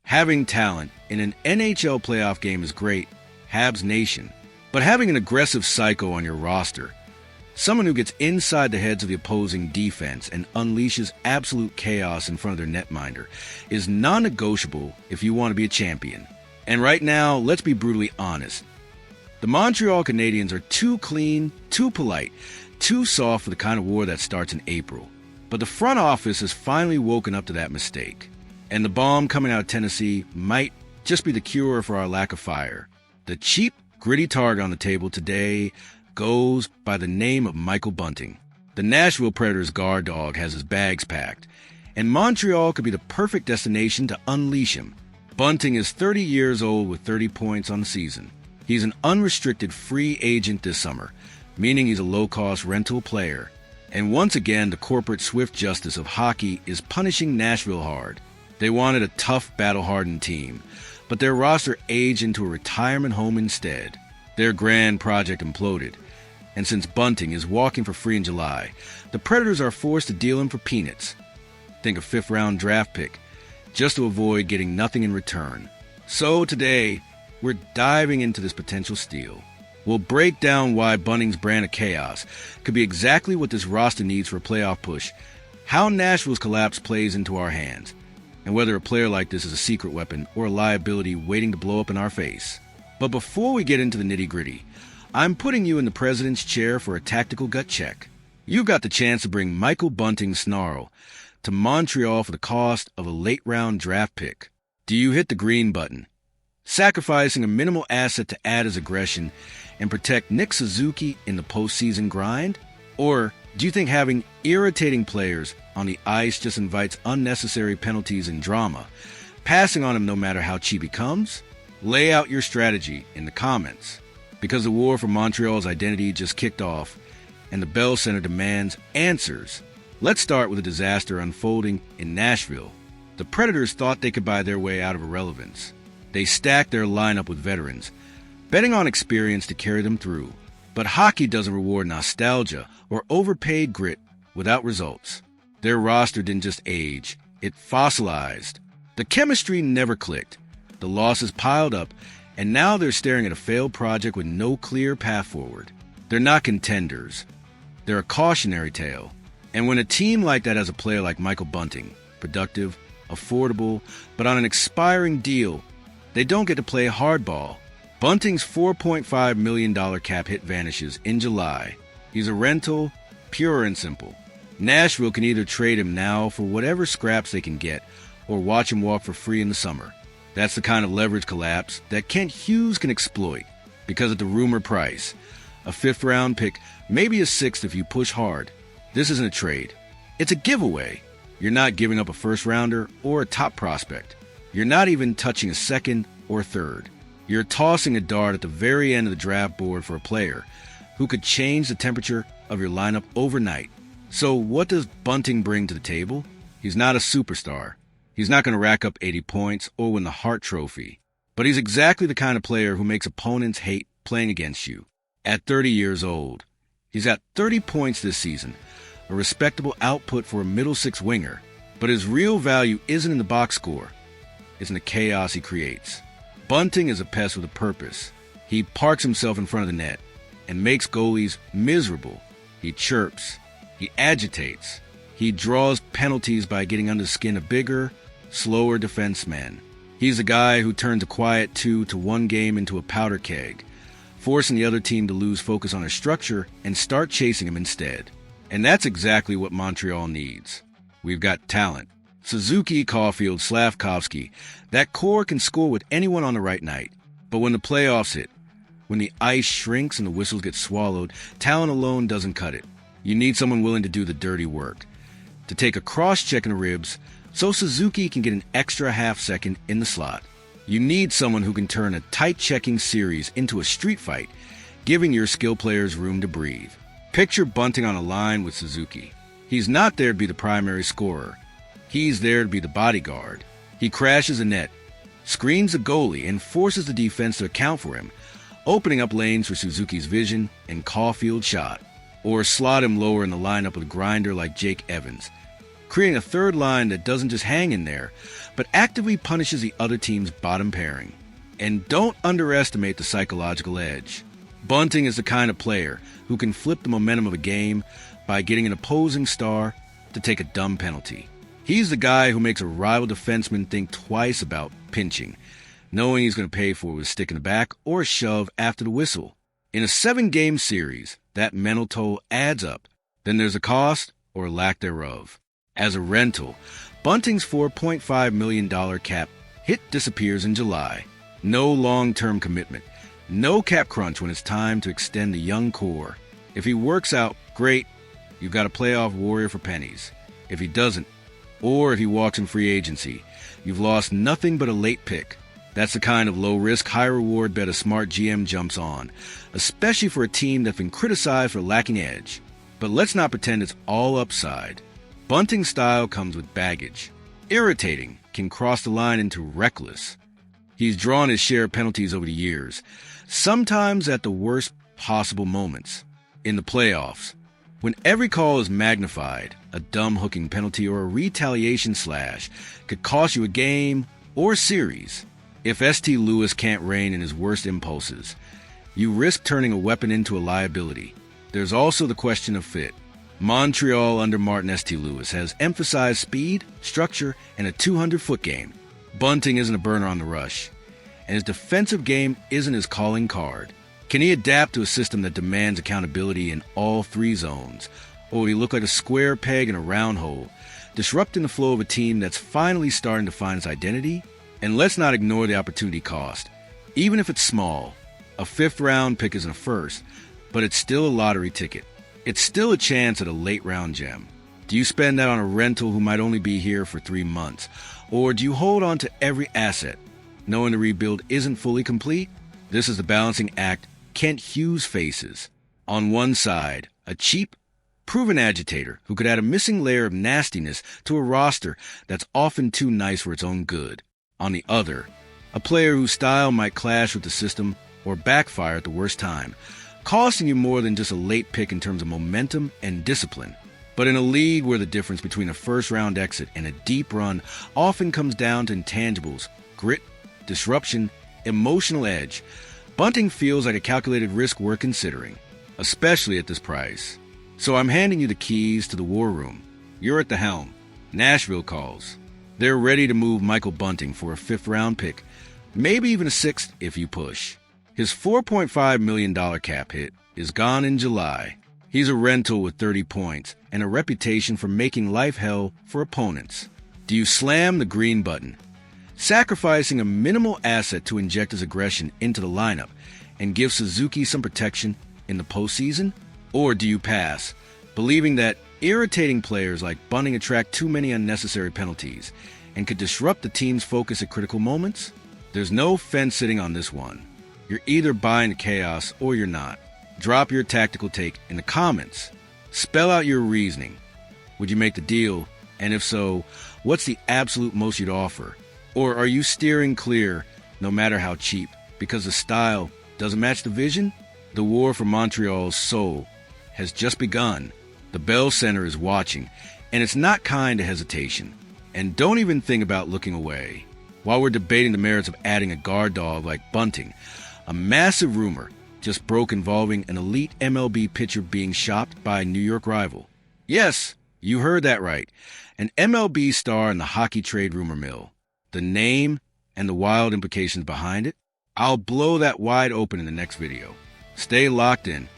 Having talent in an NHL playoff game is great, Habs Nation, but having an aggressive psycho on your roster, someone who gets inside the heads of the opposing defense and unleashes absolute chaos in front of their netminder, is non-negotiable if you want to be a champion. And right now, let's be brutally honest. The Montreal Canadiens are too clean, too polite, too soft for the kind of war that starts in April. But the front office has finally woken up to that mistake. And the bomb coming out of Tennessee might just be the cure for our lack of fire. The cheap, gritty target on the table today goes by the name of Michael Bunting. The Nashville Predators guard dog has his bags packed, and Montreal could be the perfect destination to unleash him. Bunting is 30 years old with 30 points on the season. He's an unrestricted free agent this summer, meaning he's a low-cost rental player. And once again, the corporate swift justice of hockey is punishing Nashville hard. They wanted a tough, battle-hardened team, but their roster aged into a retirement home instead. Their grand project imploded. And since Bunting is walking for free in July, the Predators are forced to deal him for peanuts. Think a fifth-round draft pick, just to avoid getting nothing in return. So today, we're diving into this potential steal. We'll break down why Bunting's brand of chaos could be exactly what this roster needs for a playoff push, how Nashville's collapse plays into our hands, and whether a player like this is a secret weapon or a liability waiting to blow up in our face. But before we get into the nitty-gritty, I'm putting you in the president's chair for a tactical gut check. You've got the chance to bring Michael Bunting's snarl to Montreal for the cost of a late-round draft pick. Do you hit the green button, sacrificing a minimal asset to add his aggression and protect Nick Suzuki in the postseason grind? Or do you think having irritating players on the ice just invites unnecessary penalties and drama, passing on him no matter how cheap he comes? Lay out your strategy in the comments, because the war for Montreal's identity just kicked off, and the Bell Center demands answers. Let's start with a disaster unfolding in Nashville. The Predators thought they could buy their way out of irrelevance. They stacked their lineup with veterans, betting on experience to carry them through. But hockey doesn't reward nostalgia or overpaid grit without results. Their roster didn't just age, it fossilized. The chemistry never clicked. The losses piled up, and now they're staring at a failed project with no clear path forward. They're not contenders. They're a cautionary tale. And when a team like that has a player like Michael Bunting, productive, affordable, but on an expiring deal, they don't get to play hardball. Bunting's $4.5 million cap hit vanishes in July. He's a rental, pure and simple. Nashville can either trade him now for whatever scraps they can get, or watch him walk for free in the summer. That's the kind of leverage collapse that Kent Hughes can exploit, because at the rumor price, a fifth-round pick, maybe a sixth if you push hard. This isn't a trade. It's a giveaway. You're not giving up a first-rounder or a top prospect. You're not even touching a second or third. You're tossing a dart at the very end of the draft board for a player who could change the temperature of your lineup overnight. So what does Bunting bring to the table? He's not a superstar. He's not going to rack up 80 points or win the Hart Trophy. But he's exactly the kind of player who makes opponents hate playing against you. At 30 years old, he's got 30 points this season, a respectable output for a middle six winger. But his real value isn't in the box score. It's in the chaos he creates. Bunting is a pest with a purpose. He parks himself in front of the net and makes goalies miserable. He chirps. He agitates. He draws penalties by getting under the skin of bigger, slower defensemen. He's a guy who turns a quiet 2-1 game into a powder keg, forcing the other team to lose focus on their structure and start chasing him instead. And that's exactly what Montreal needs. We've got talent. Suzuki, Caulfield, Slavkovsky. That core can score with anyone on the right night. But when the playoffs hit, when the ice shrinks and the whistles get swallowed, talent alone doesn't cut it. You need someone willing to do the dirty work, to take a cross-check in the ribs so Suzuki can get an extra half second in the slot. You need someone who can turn a tight-checking series into a street fight, giving your skill players room to breathe. Picture Bunting on a line with Suzuki. He's not there to be the primary scorer. He's there to be the bodyguard. He crashes a net, screens the goalie, and forces the defense to account for him, opening up lanes for Suzuki's vision and Caulfield's shot. Or slot him lower in the lineup with a grinder like Jake Evans, creating a third line that doesn't just hang in there, but actively punishes the other team's bottom pairing. And don't underestimate the psychological edge. Bunting is the kind of player who can flip the momentum of a game by getting an opposing star to take a dumb penalty. He's the guy who makes a rival defenseman think twice about pinching, knowing he's going to pay for it with a stick in the back or a shove after the whistle. In a 7-game series, that mental toll adds up. Then there's a cost or lack thereof. As a rental, Bunting's $4.5 million cap hit disappears in July. No long-term commitment. No cap crunch when it's time to extend the young core. If he works out, great. You've got a playoff warrior for pennies. If he doesn't, or if he walks in free agency, you've lost nothing but a late pick. That's the kind of low-risk, high-reward bet a smart GM jumps on, especially for a team that's been criticized for lacking edge. But let's not pretend it's all upside. Bunting's style comes with baggage. Irritating can cross the line into reckless. He's drawn his share of penalties over the years, sometimes at the worst possible moments. In the playoffs, when every call is magnified, a dumb hooking penalty or a retaliation slash could cost you a game or a series. If St. Louis can't rein in his worst impulses, you risk turning a weapon into a liability. There's also the question of fit. Montreal under Martin St. Louis has emphasized speed, structure, and a 200-foot game. Bunting isn't a burner on the rush, and his defensive game isn't his calling card. Can he adapt to a system that demands accountability in all 3 zones? Or will he look like a square peg in a round hole, disrupting the flow of a team that's finally starting to find its identity? And let's not ignore the opportunity cost. Even if it's small, a 5th-round pick isn't a first, but it's still a lottery ticket. It's still a chance at a late-round gem. Do you spend that on a rental who might only be here for 3 months? Or do you hold on to every asset, knowing the rebuild isn't fully complete? This is the balancing act Kent Hughes faces. On one side, a cheap, proven agitator who could add a missing layer of nastiness to a roster that's often too nice for its own good. On the other, a player whose style might clash with the system or backfire at the worst time, costing you more than just a late pick in terms of momentum and discipline. But in a league where the difference between a first-round exit and a deep run often comes down to intangibles, grit, disruption, emotional edge, Bunting feels like a calculated risk worth considering, especially at this price. So I'm handing you the keys to the war room. You're at the helm. Nashville calls. They're ready to move Michael Bunting for a 5th-round pick, maybe even a 6th if you push. His $4.5 million cap hit is gone in July. He's a rental with 30 points and a reputation for making life hell for opponents. Do you slam the green button, sacrificing a minimal asset to inject his aggression into the lineup and give Suzuki some protection in the postseason? Or do you pass, believing that irritating players like Bunting attract too many unnecessary penalties and could disrupt the team's focus at critical moments? There's no fence-sitting on this one. You're either buying the chaos or you're not. Drop your tactical take in the comments. Spell out your reasoning. Would you make the deal? And if so, what's the absolute most you'd offer? Or are you steering clear no matter how cheap because the style doesn't match the vision? The war for Montreal's soul has just begun. The Bell Center is watching, and it's not kind to hesitation. And don't even think about looking away. While we're debating the merits of adding a guard dog like Bunting, a massive rumor just broke involving an elite MLB pitcher being shopped by a New York rival. Yes, you heard that right. An MLB star in the hockey trade rumor mill. The name and the wild implications behind it? I'll blow that wide open in the next video. Stay locked in.